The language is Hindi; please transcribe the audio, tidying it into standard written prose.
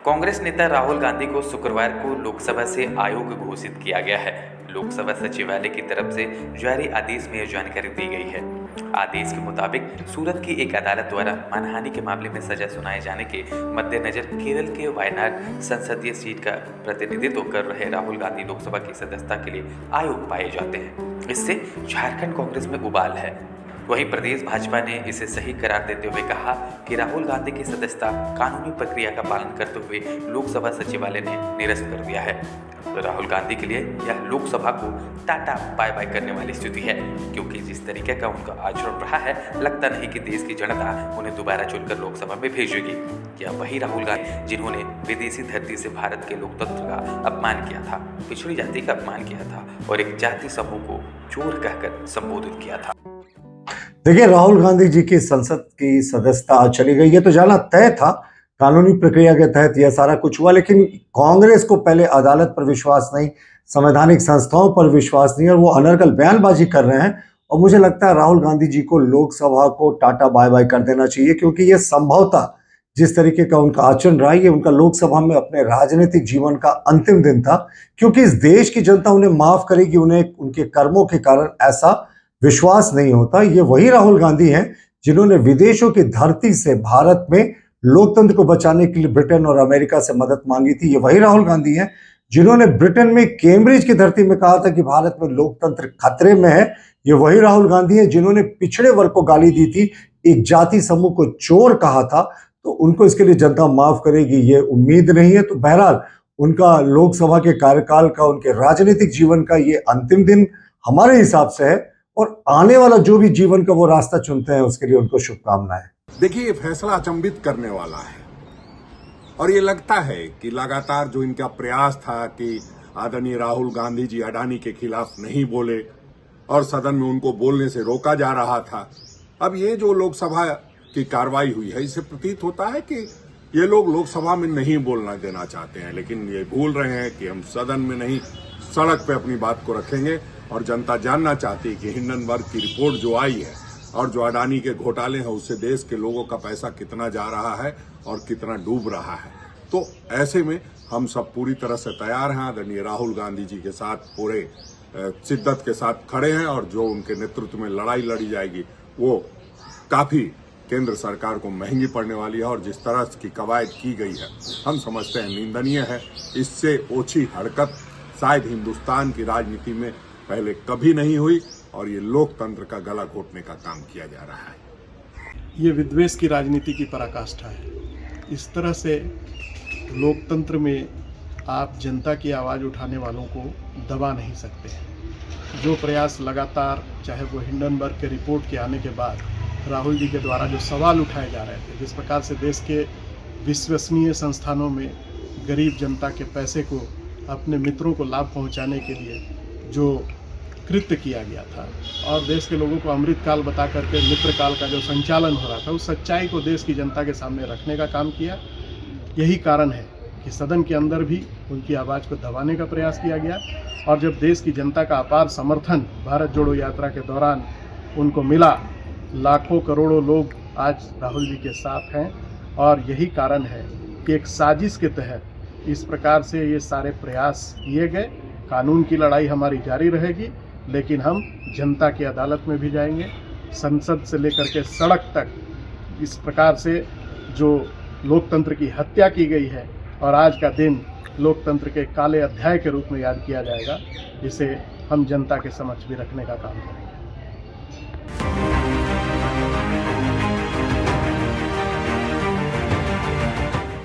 कांग्रेस नेता राहुल गांधी को शुक्रवार को लोकसभा से अयोग्य घोषित किया गया है। लोकसभा सचिवालय की तरफ से जारी आदेश में यह जानकारी दी गई है। आदेश के मुताबिक सूरत की एक अदालत द्वारा मानहानि के मामले में सजा सुनाए जाने के मद्देनजर केरल के वायनाड संसदीय सीट का प्रतिनिधित्व कर रहे राहुल गांधी लोकसभा की सदस्यता के लिए अयोग्य पाए जाते हैं। इससे झारखंड कांग्रेस में उबाल है। वहीं प्रदेश भाजपा ने इसे सही करार देते हुए कहा कि राहुल गांधी की सदस्यता कानूनी प्रक्रिया का पालन करते हुए लोकसभा सचिवालय ने निरस्त कर दिया है। तो राहुल गांधी के लिए यह लोकसभा को टाटा बाय बाय करने वाली स्थिति है, क्योंकि जिस तरीके का उनका आचरण रहा है, लगता नहीं कि देश की जनता उन्हें दोबारा चुनकर लोकसभा में भेजेगी। क्या वही राहुल गांधी जिन्होंने विदेशी धरती से भारत के लोकतंत्र का अपमान किया था, पिछड़ी जाति का अपमान किया था और एक जाति समूह को चोर कहकर संबोधित किया था। देखिए, राहुल गांधी जी की संसद की सदस्यता चली गई, ये तो जाना तय था। कानूनी प्रक्रिया के तहत यह सारा कुछ हुआ, लेकिन कांग्रेस को पहले अदालत पर विश्वास नहीं, संवैधानिक संस्थाओं पर विश्वास नहीं, और वो अनर्गल बयानबाजी कर रहे हैं। और मुझे लगता है राहुल गांधी जी को लोकसभा को टाटा बाय बाय कर देना चाहिए, क्योंकि ये संभवतः जिस तरीके का उनका आचरण रहा, ये उनका लोकसभा में अपने राजनीतिक जीवन का अंतिम दिन था, क्योंकि इस देश की जनता उन्हें माफ करेगी। उन्हें उनके कर्मों के कारण ऐसा विश्वास नहीं होता। ये वही राहुल गांधी हैं जिन्होंने विदेशों की धरती से भारत में लोकतंत्र को बचाने के लिए ब्रिटेन और अमेरिका से मदद मांगी थी। ये वही राहुल गांधी हैं जिन्होंने ब्रिटेन में कैम्ब्रिज की धरती में कहा था कि भारत में लोकतंत्र खतरे में है। ये वही राहुल गांधी हैं जिन्होंने पिछड़े वर्ग को गाली दी थी, एक जाति समूह को चोर कहा था। तो उनको इसके लिए जनता माफ करेगी, ये उम्मीद नहीं है। तो बहरहाल उनका लोकसभा के कार्यकाल का, उनके राजनीतिक जीवन का ये अंतिम दिन हमारे हिसाब से है, और आने वाला जो भी जीवन का वो रास्ता चुनते हैं उसके लिए उनको शुभकामनाएं। देखिए, ये फैसला अचंभित करने वाला है और ये लगता है कि लगातार जो इनका प्रयास था कि आदरणीय राहुल गांधी जी अडानी के खिलाफ नहीं बोले और सदन में उनको बोलने से रोका जा रहा था, अब ये जो लोकसभा की कार्रवाई हुई है, इससे प्रतीत होता है कि ये लोग लोकसभा में नहीं बोलना देना चाहते हैं, लेकिन ये भूल रहे हैं कि हम सदन में नहीं, सड़क पे अपनी बात को रखेंगे। और जनता जानना चाहती है कि हिंडनबर्ग की रिपोर्ट जो आई है और जो अडानी के घोटाले हैं, उससे देश के लोगों का पैसा कितना जा रहा है और कितना डूब रहा है। तो ऐसे में हम सब पूरी तरह से तैयार हैं, आदरणीय राहुल गांधी जी के साथ पूरे शिद्दत के साथ खड़े हैं, और जो उनके नेतृत्व में लड़ाई लड़ी जाएगी वो काफी केंद्र सरकार को महंगी पड़ने वाली है। और जिस तरह की कवायद की गई है, हम समझते हैं निंदनीय है। इससे ओछी हरकत शायद हिंदुस्तान की राजनीति में पहले कभी नहीं हुई, और ये लोकतंत्र का गला घोटने का काम किया जा रहा है। ये विद्वेष की राजनीति की पराकाष्ठा है। इस तरह से लोकतंत्र में आप जनता की आवाज़ उठाने वालों को दबा नहीं सकते। जो प्रयास लगातार, चाहे वो हिंडनबर्ग के रिपोर्ट के आने के बाद राहुल जी के द्वारा जो सवाल उठाए जा रहे थे, जिस प्रकार से देश के विश्वसनीय संस्थानों में गरीब जनता के पैसे को अपने मित्रों को लाभ पहुंचाने के लिए जो कृत्य किया गया था, और देश के लोगों को अमृतकाल बता करके मित्रकाल का जो संचालन हो रहा था, उस सच्चाई को देश की जनता के सामने रखने का काम किया। यही कारण है कि सदन के अंदर भी उनकी आवाज़ को दबाने का प्रयास किया गया, और जब देश की जनता का अपार समर्थन भारत जोड़ो यात्रा के दौरान उनको मिला, लाखों करोड़ों लोग आज राहुल जी के साथ हैं। और यही कारण है कि एक साजिश के तहत इस प्रकार से ये सारे प्रयास किए गए। कानून की लड़ाई हमारी जारी रहेगी, लेकिन हम जनता की अदालत में भी जाएंगे, संसद से लेकर के सड़क तक। इस प्रकार से जो लोकतंत्र की हत्या की गई है, और आज का दिन लोकतंत्र के काले अध्याय के रूप में याद किया जाएगा, इसे हम जनता के समक्ष भी रखने का काम करेंगे।